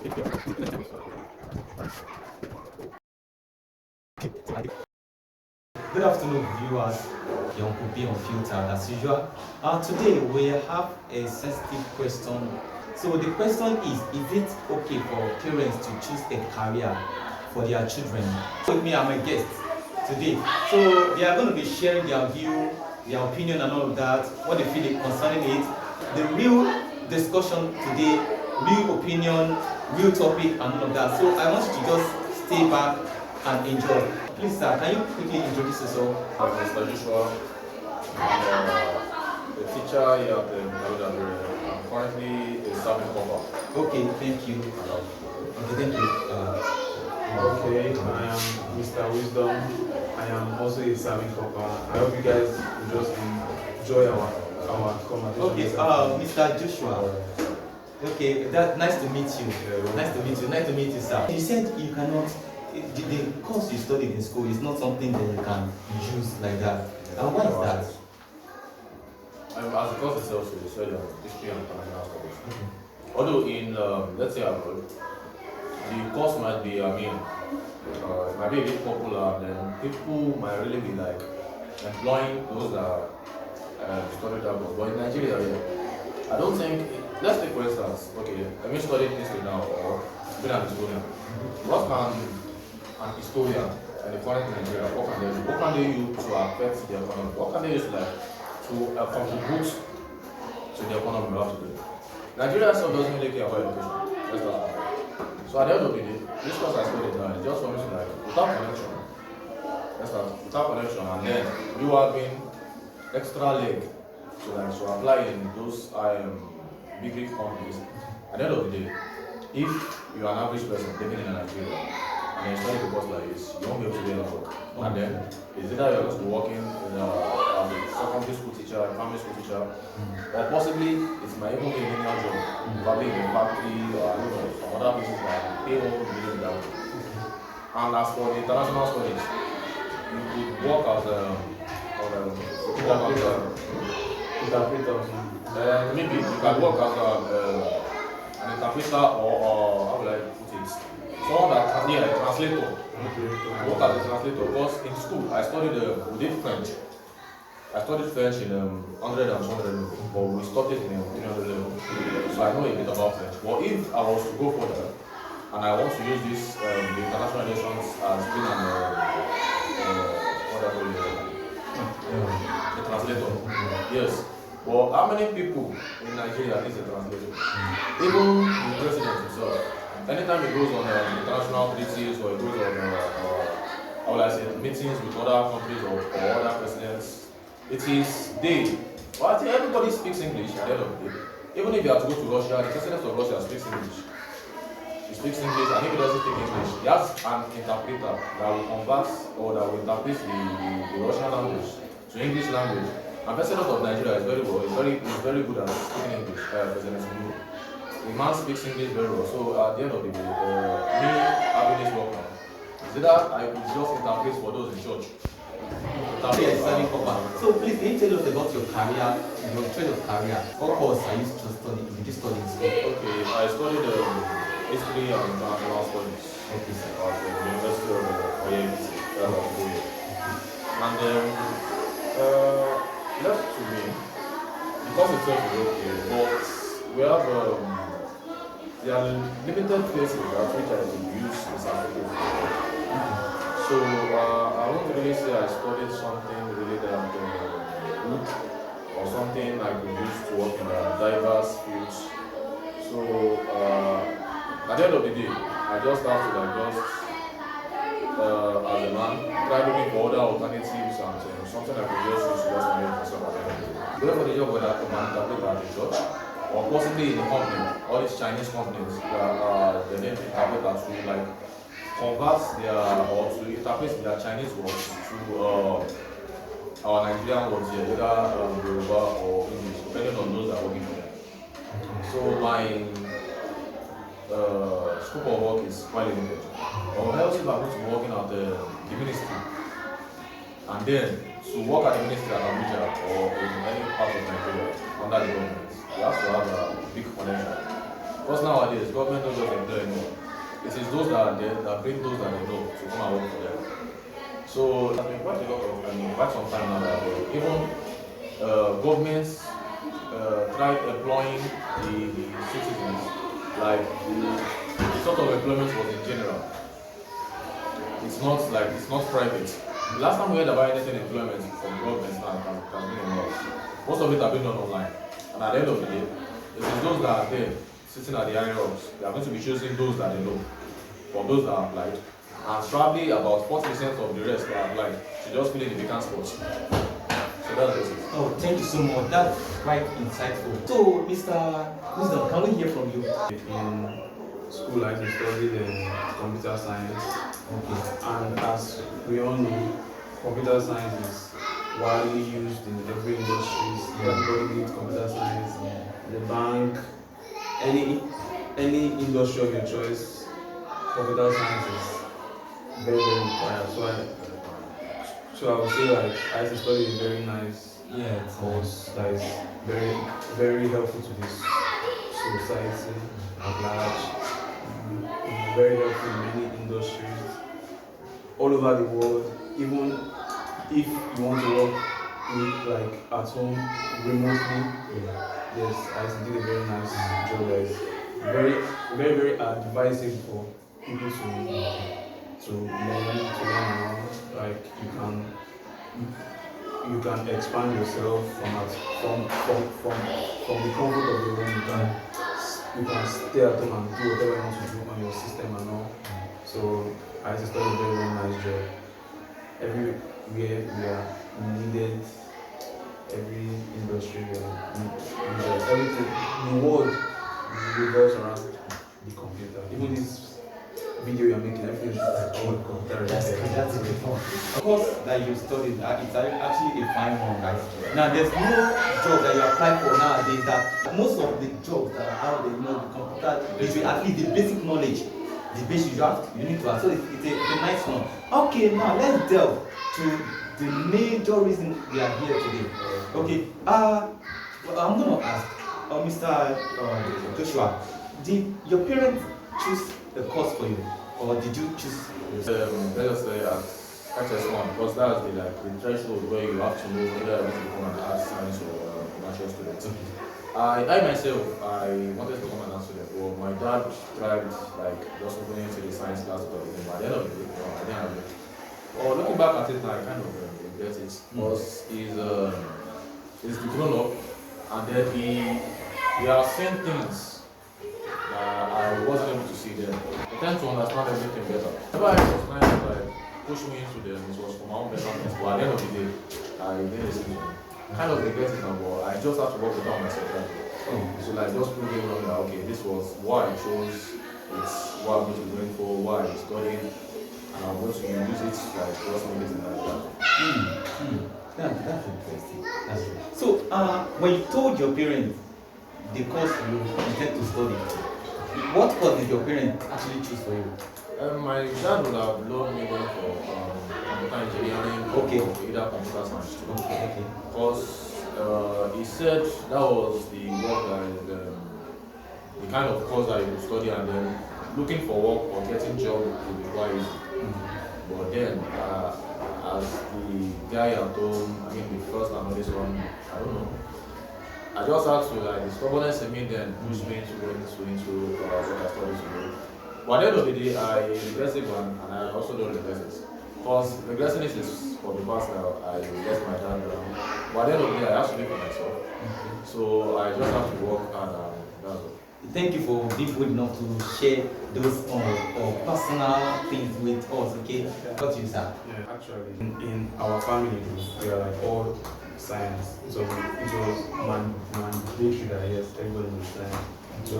Good afternoon, viewers. Young could be Unfiltered as usual. Today we have a sensitive question. So the question is it okay for parents to choose a career for their children? With me, I'm a guest today. So they are going to be sharing their view, their opinion and all of that, what they feel concerning it. The real discussion today, real opinion, real topic and all of that. So I want you to just stay back and enjoy. Please, sir, can you quickly introduce yourself? I'm Mr. Joshua. I'm a teacher here at the Nigerian. I'm currently a serving corps. Okay, thank you. Okay, thank you. Okay, I am Mr. Wisdom. I am also a serving corps. I hope you guys will just enjoy our conversation. Okay, Mr. Joshua. Okay, that nice to meet you. Nice to meet you, sir. You said you cannot. The course you studied in school is not something that you can use like that. And why is that? As the course itself, so they study history and international studies. Although in, let's say abroad, the course might be, it might be a bit popular, then people might really be like employing those that studied that course. But in Nigeria, I don't think, let's take for instance, okay, let me study history now or been an historian. What can an historian and a foreign Nigeria, what can they do? What can they use to affect the economy? What can they use to contribute to the economy we have today? Nigeria itself doesn't really care about education. Let's start with that. So at the end of the day, this course I studied now is just for me to without connection. Without connection, and then you have been extra leg to apply in those big companies. At the end of the day, if you are an average person living in Nigeria, and you study the course like this, you won't be able to do any work. And then, it's either you're going to be working as a secondary school teacher, a primary school teacher, or possibly it might even be a menial job, probably in a factory or I don't know, some other places that pay more million dollars. And as for the international studies, you could work as Interpreter. maybe you can work as an interpreter or how will I put it? Someone that can be a translator. Work as a translator. Because in school I studied we did French. I studied French in 100 and 200 level, but we stopped it in 300 level. So I know a bit about French. But if I was to go further and I want to use this the international relations as being an a translator. Yes. But how many people in Nigeria is a translator? Even the president himself. Anytime he goes on international treaties or he goes on how will I say, meetings with other countries or other presidents, it is they. Well, I think everybody speaks English at the end of the day. Even if you have to go to Russia, the president of Russia speaks English. He speaks English, and if he doesn't speak English, he has an interpreter that will convert or that will interpret the Russian language to English language. And president of Nigeria is very well. He's very good at speaking English. President Tinubu. The man speaks English very well. So at the end of the day, me having this work now, is either I could just interpret for those in church. So please, can you tell us about your career, your trade of career? What course are you studying? Did you study in school? Okay, I studied history and international studies at the University of Oye. And left to me, because itself is okay, but we have there are limited places at which I can use the certificate. So I won't really say I studied something related to book or something I could use to work in diverse fields. So at the end of the day, I just have to as a man, try looking for other alternatives and something I could just use to just make myself at the end of the day. Going for the job whether I'm an interpreter at the church or possibly in a company, all these Chinese companies that they need interpreters to convert or to interpret their Chinese words to our Nigerian words here, either Yoruba or English, depending on those that are working for them. So my scope of work is quite limited. Or else if I'm going to be working at the ministry, and then to work at the ministry at Abuja or in any part of Nigeria under the government, you have to have a big connection. Because nowadays, government don't just employ anymore. It is those that are there that bring those that they know to come and work for them. So it has been quite a lot of, quite some time now that even governments tried employing the citizens, like the sort of employment was in general. It's not private. The last time we heard about anything employment from government now has been a lot. Most of it have been done online. And at the end of the day, it is those that are there sitting at the higher ups, they are going to be choosing those that they know for those that are applied. And probably about 40% of the rest that are applied should just fill in the vacant spots. So that's just it. Oh, thank you so much. That's quite insightful. So, Mr. Wisdom, can we hear from you? In school, I studied computer science. Okay. And as we all know, computer science is widely used in every industry. Everybody needs computer science. The bank, any industry of your choice, computer science is very, very required. So I would say like I had to study a very nice course that is very, very helpful to this society at large. Very helpful in many industries all over the world. Even if you want to work like at home remotely, yes, I did a very nice job. That is very, very, very advisable for people to learn. Like you can expand yourself from the comfort of your home. You can stay at home and do whatever you want to do on your system and all. So I had to study a very, very nice job. Everywhere we are needed, every industry we are needed, everything. The world revolves around the computer. Even this video you're making, everything is all computer related. That's a good one. Of course, that you studied, it's actually a fine one, guys. Now, there's no job that you apply for nowadays that most of the jobs that are out there, the computer, at least the basic knowledge, the basic you need to have. So it's a nice one. Okay, now let's delve to the major reason we are here today. Okay, I'm gonna ask, Mr. Joshua, did your parents choose the course for you, or did you choose? Let us say HS1, because that's the threshold where you have to know whether you want to become an arts, science, or commercial student. Okay. I myself, I wanted to become an arts student, but my dad tried just going into the science class or everything, but at the end of the day, I didn't have it. Or looking back at it now, I kind of regret it, because he's grown up, and then he has seen things that I wasn't able to see then. I tend to understand everything better. Whenever I was trying to push me into them, it was for my own betterment, but at the end of the day, I didn't listen to him. Kind of regret it now, but I just have to work without myself. So just proving wrong that okay, this was why I chose, it's what I'm going to be going for, why I'm studying, and I'm going to use it just make it like that. That's interesting. That's right. So when you told your parents the course you intend to study, what course did your parents actually choose for you? My dad would have loved me going for computer engineering or either computer science too. Okay. Because he said that was the work that the kind of course that he would study, and then looking for work or getting job would be quite easy. But then, as the guy at home, the first and this one, I don't know. I just had to the stubbornness in me then push me into going into what I studied today. But at the end of the day, I regret it and I also don't regret it. Because regretting it is for the past now, I let my dad down. But at the end of the day, I have to live for myself. So I just have to work and that's all. Thank you for being good enough to share those personal things with us, okay? What you sir? Yeah, actually, in our family, we are all science. It was mandatory that yes, everybody was science. So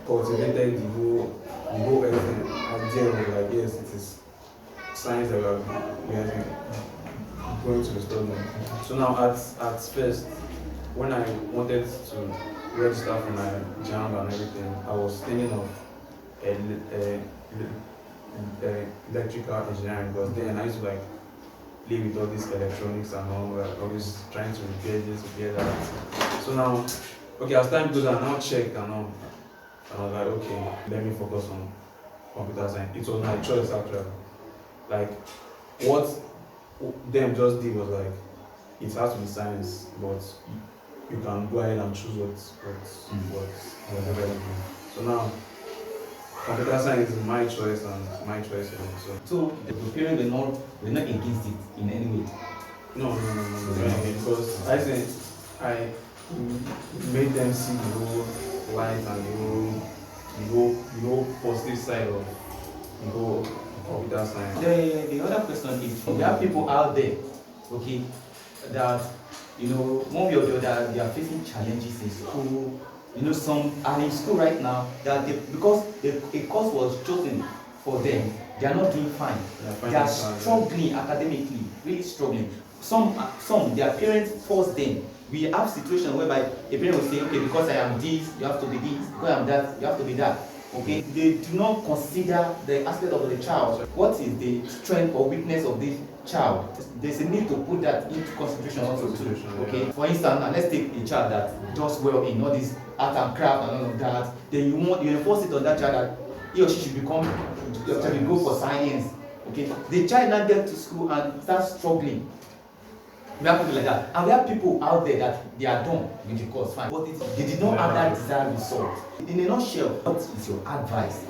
cultivated the whole everything idea of yes, it is science that we are going to study. So now at first, when I wanted to register for my JAMB and everything, I was thinking of electrical engineering, but then I used to live with all these electronics and all, always trying to repair this, repair that. So now, as time goes on, I now check and all. And I was like, okay, let me focus on computer science. It was my choice actually. Like what them just did was like, it has to be science, but you can go ahead and choose whatever. So now computer science is my choice and my choice alone. So the parents were not against it in any way. No, because I think I made them see the whole light and the whole positive side of the whole computer science. The other question is, there are people out there, okay, that one way or the other they are facing challenges in school. Some are in school right now that because a course was chosen for them, they are not doing fine. They are struggling academically, really struggling. Some their parents force them. We have situations whereby a parent will say, okay, because I am this, you have to be this, because I am that, you have to be that. Okay, they do not consider the aspect of the child. What is the strength or weakness of this child? There's a need to put that into consideration also too. Okay, for instance, let's take a child that does well in all this art and craft and all of that. Then you enforce it on that child that he or she should become, should go for science. Okay, the child now gets to school and starts struggling. We have people like that, and we have people out there that they are done with the course, fine, but they did not have that desired result. In a nutshell, what is your advice?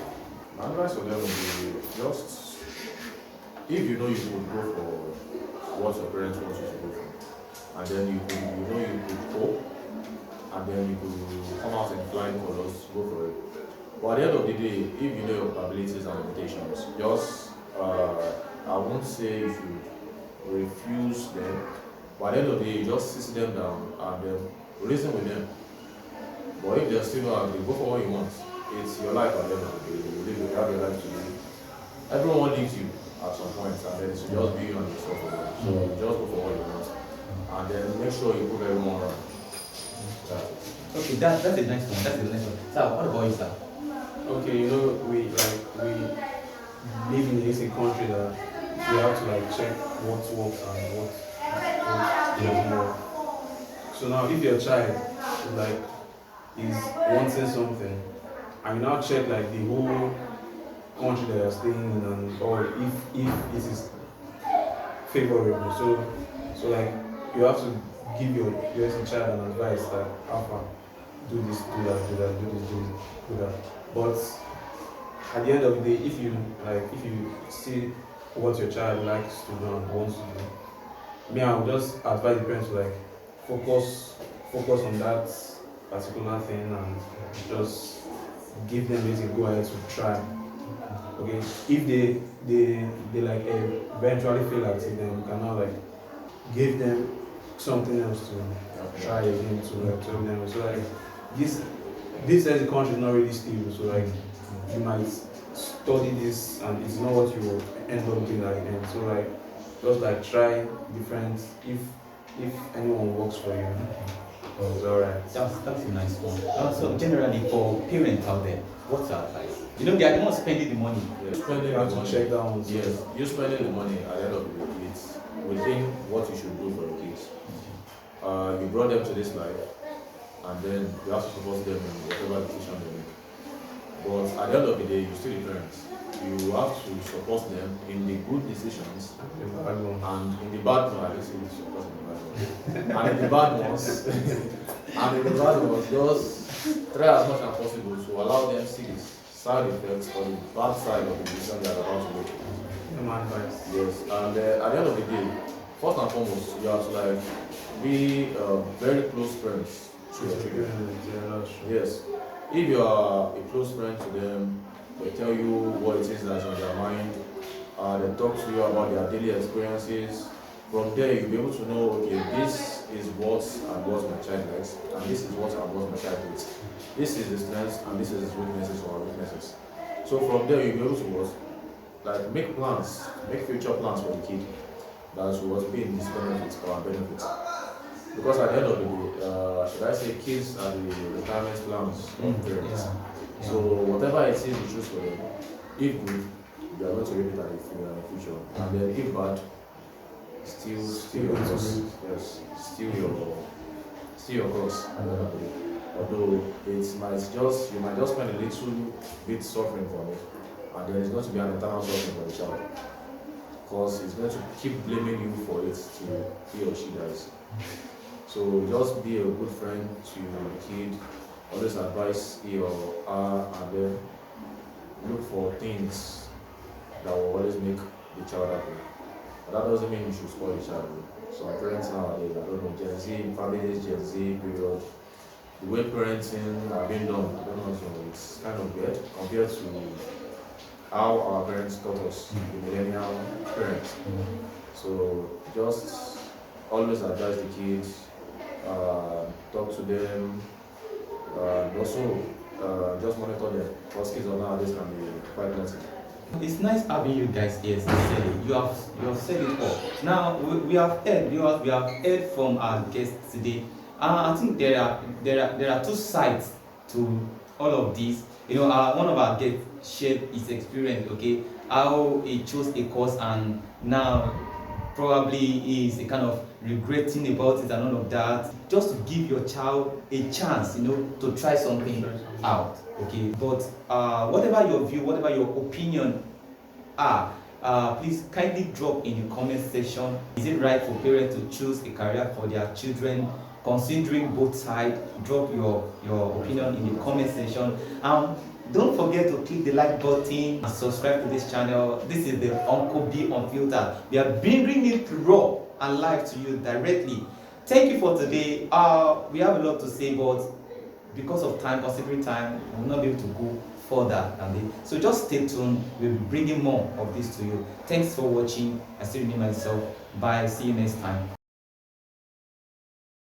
My advice for them would be just, if you know you could go for what your parents want you to go for, and then you could hope, and then you could come out in flying colors, go for it. But at the end of the day, if you know your abilities and limitations, just I won't say you should refuse them. But at the end of the day, you just sit them down and reason with them. But if they're still not agree, go for what you want. It's your life at the end of the day. You have your life to live. Everyone leaves you at some point, and then it should just be you and yourself alone. So just go for what you want. And then make sure you prove everyone wrong. Okay, that's the next one. That's the next one. So what about you, sir? Okay, we live in a country that we have to check what works and what doesn't work. So now if your child is wanting something, and you now check the whole country that you're staying in, and or if it is favorable. So you have to give your child an advice that alpha, do this, do that, do that, do this, do that. But at the end of the day, if you see what your child likes to do and wants to do, me, I would just advise the parents to focus on that particular thing and just give them this go ahead to try. Okay, if they eventually fail at it, then you can now give them something else to try again to tell them. So this as a country is not really stable. So you might study this and it's not what you will end up doing at the end. So just try different. If anyone works for you, it's alright. That's a nice one. So generally for parents out there, what's your advice? They are the ones spending the money. Yeah, spending You have the to money. check that one. Yes, you spending the money at the end of the day. It's within what you should do for your kids. You brought them to this life, and then you have to support them in whatever decision they make. But at the end of the day, you still the parents. You have to support them in the good decisions and in the bad ones. And in the bad ones, just try as much as possible to allow them see the side effects or the bad side of the decision they are about to make. Yes, and at the end of the day, first and foremost, you have to be very close friends to your children. Yes, if you are a close friend to them, they tell you what it is that's on their mind. They talk to you about their daily experiences. From there, you'll be able to know, okay, this is what my child likes, and this is what my child hates. This is his strengths, and this is his weaknesses or weaknesses. So from there, you'll be able to make plans, make future plans for the kid that will be in his benefits or our benefits. Because at the end of the day, should I say, kids are the retirement plans of parents. Yeah. So whatever it is you choose for them, if good, you are going to reap it in the future. And then if bad, still your cross. Yes, still your cross. Although it might just, you might just spend a little bit suffering from it, and then it's going to be an eternal suffering for the child, because it's going to keep blaming you for it till he or she dies. So just be a good friend to the kid, always advise he or her, and then look for things that will always make the child happy. But that doesn't mean you should spoil the child. Some parents nowadays, I don't know, Gen Z, families, Gen Z period, the way parenting are being done, I don't know, so it's kind of weird compared to how our parents taught us, the millennial parents. So just always advise the kids, talk to them, also just monitor them, because kids of nowadays can be quite naughty. It's nice having you guys here, sincerely. You have said it all. Now we have heard we have heard from our guests today. I think there are two sides to all of this. You know, one of our guests shared his experience. Okay, how he chose a course and now probably is a kind of regretting about it and all of that. Just to give your child a chance, you know, to try something out. Okay, but whatever your view, whatever your opinion are, please kindly drop in the comment section. Is it right for parents to choose a career for their children? Considering both sides, drop your opinion in the comment section. Don't forget to click the like button and subscribe to this channel. This is the Uncle B Unfiltered. We are bringing it raw and live to you directly. Thank you for today. We have a lot to say, but because of time, considering time, we will not be able to go further than this. So just stay tuned. We'll be bringing more of this to you. Thanks for watching. I still remain myself. Bye. See you next time.